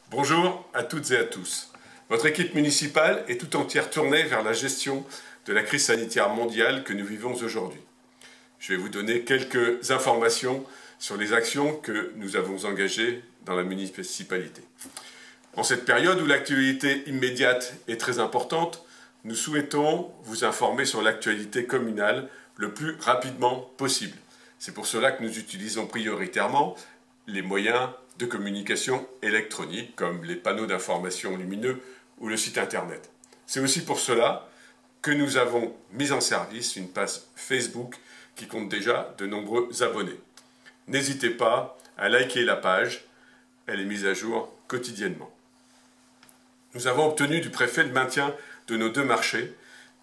Bonjour à toutes et à tous. Votre équipe municipale est tout entière tournée vers la gestion de la crise sanitaire mondiale que nous vivons aujourd'hui. Je vais vous donner quelques informations sur les actions que nous avons engagées dans la municipalité. En cette période où l'actualité immédiate est très importante, nous souhaitons vous informer sur l'actualité communale le plus rapidement possible. C'est pour cela que nous utilisons prioritairement les moyens de communication électronique comme les panneaux d'information lumineux ou le site internet. C'est aussi pour cela que nous avons mis en service une page Facebook qui compte déjà de nombreux abonnés. N'hésitez pas à liker la page, elle est mise à jour quotidiennement. Nous avons obtenu du préfet le maintien de nos deux marchés,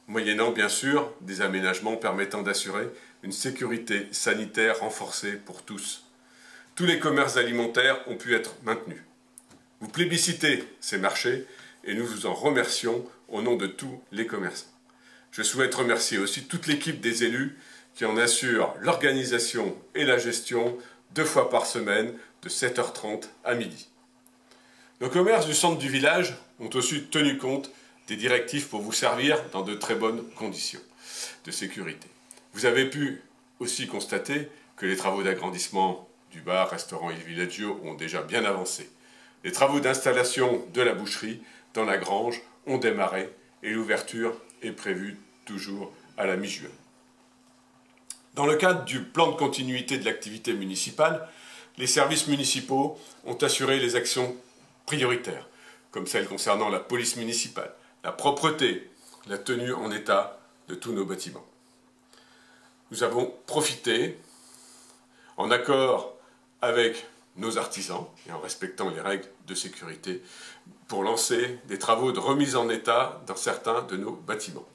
moyennant bien sûr des aménagements permettant d'assurer une sécurité sanitaire renforcée pour tous. Tous les commerces alimentaires ont pu être maintenus. Vous plébiscitez ces marchés et nous vous en remercions au nom de tous les commerçants. Je souhaite remercier aussi toute l'équipe des élus qui en assure l'organisation et la gestion 2 fois par semaine de 7h30 à midi. Nos commerces du centre du village ont aussi tenu compte des directives pour vous servir dans de très bonnes conditions de sécurité. Vous avez pu aussi constater que les travaux d'agrandissement du bar, restaurant Il Villaggio ont déjà bien avancé. Les travaux d'installation de la boucherie dans la grange ont démarré et l'ouverture est prévue toujours à la mi-juin. Dans le cadre du plan de continuité de l'activité municipale, les services municipaux ont assuré les actions prioritaires, comme celles concernant la police municipale, la propreté, la tenue en état de tous nos bâtiments. Nous avons profité, en accord avec nos artisans et en respectant les règles de sécurité, pour lancer des travaux de remise en état dans certains de nos bâtiments.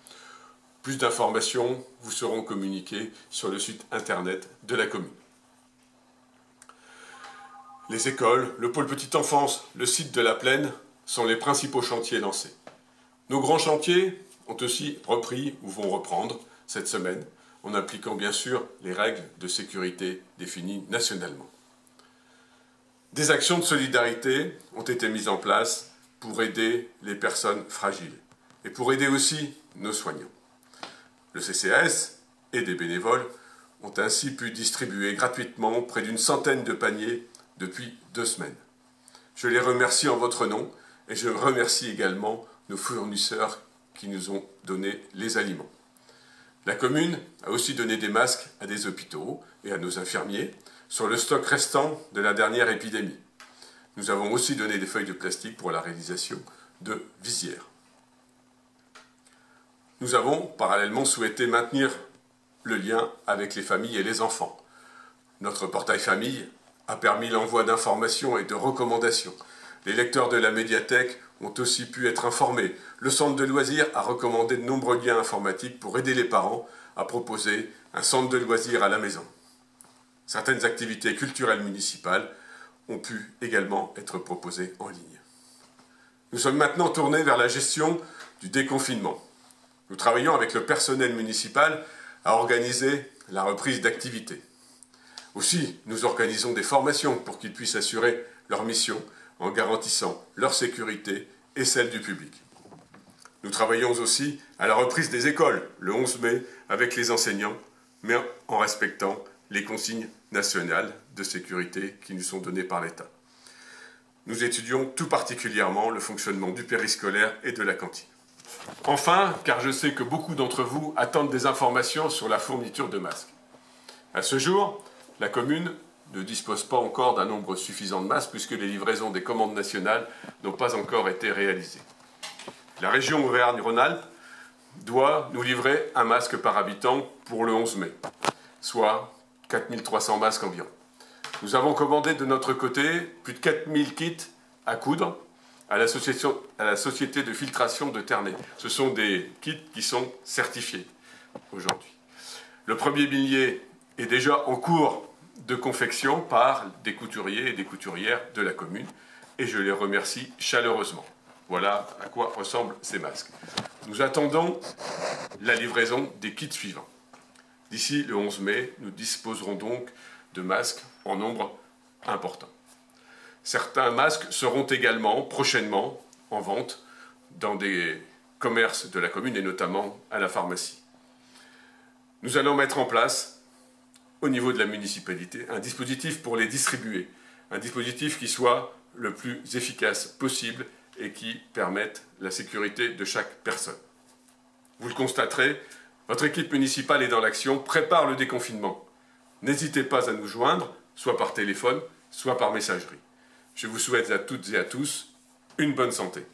Plus d'informations vous seront communiquées sur le site internet de la commune. Les écoles, le pôle petite enfance, le site de la Plaine sont les principaux chantiers lancés. Nos grands chantiers ont aussi repris ou vont reprendre cette semaine, en appliquant bien sûr les règles de sécurité définies nationalement. Des actions de solidarité ont été mises en place pour aider les personnes fragiles et pour aider aussi nos soignants. Le CCAS et des bénévoles ont ainsi pu distribuer gratuitement près d'une centaine de paniers depuis 2 semaines. Je les remercie en votre nom et je remercie également nos fournisseurs qui nous ont donné les aliments. La commune a aussi donné des masques à des hôpitaux et à nos infirmiers sur le stock restant de la dernière épidémie. Nous avons aussi donné des feuilles de plastique pour la réalisation de visières. Nous avons parallèlement souhaité maintenir le lien avec les familles et les enfants. Notre portail famille a permis l'envoi d'informations et de recommandations. Les lecteurs de la médiathèque ont aussi pu être informés. Le centre de loisirs a recommandé de nombreux liens informatiques pour aider les parents à proposer un centre de loisirs à la maison. Certaines activités culturelles municipales ont pu également être proposées en ligne. Nous sommes maintenant tournés vers la gestion du déconfinement. Nous travaillons avec le personnel municipal à organiser la reprise d'activité. Aussi, nous organisons des formations pour qu'ils puissent assurer leur mission en garantissant leur sécurité et celle du public. Nous travaillons aussi à la reprise des écoles le 11 mai avec les enseignants, mais en respectant les consignes nationales de sécurité qui nous sont données par l'État. Nous étudions tout particulièrement le fonctionnement du périscolaire et de la cantine. Enfin, car je sais que beaucoup d'entre vous attendent des informations sur la fourniture de masques. À ce jour, la commune ne dispose pas encore d'un nombre suffisant de masques puisque les livraisons des commandes nationales n'ont pas encore été réalisées. La région Auvergne-Rhône-Alpes doit nous livrer un masque par habitant pour le 11 mai, soit 4300 masques environ. Nous avons commandé de notre côté plus de 4000 kits à coudre à la société de filtration de Ternay. Ce sont des kits qui sont certifiés aujourd'hui. Le premier millier est déjà en cours de confection par des couturiers et des couturières de la commune et je les remercie chaleureusement. Voilà à quoi ressemblent ces masques. Nous attendons la livraison des kits suivants. D'ici le 11 mai, nous disposerons donc de masques en nombre important. Certains masques seront également prochainement en vente dans des commerces de la commune et notamment à la pharmacie. Nous allons mettre en place, au niveau de la municipalité, un dispositif pour les distribuer, un dispositif qui soit le plus efficace possible et qui permette la sécurité de chaque personne. Vous le constaterez, votre équipe municipale est dans l'action, prépare le déconfinement. N'hésitez pas à nous joindre, soit par téléphone, soit par messagerie. Je vous souhaite à toutes et à tous une bonne santé.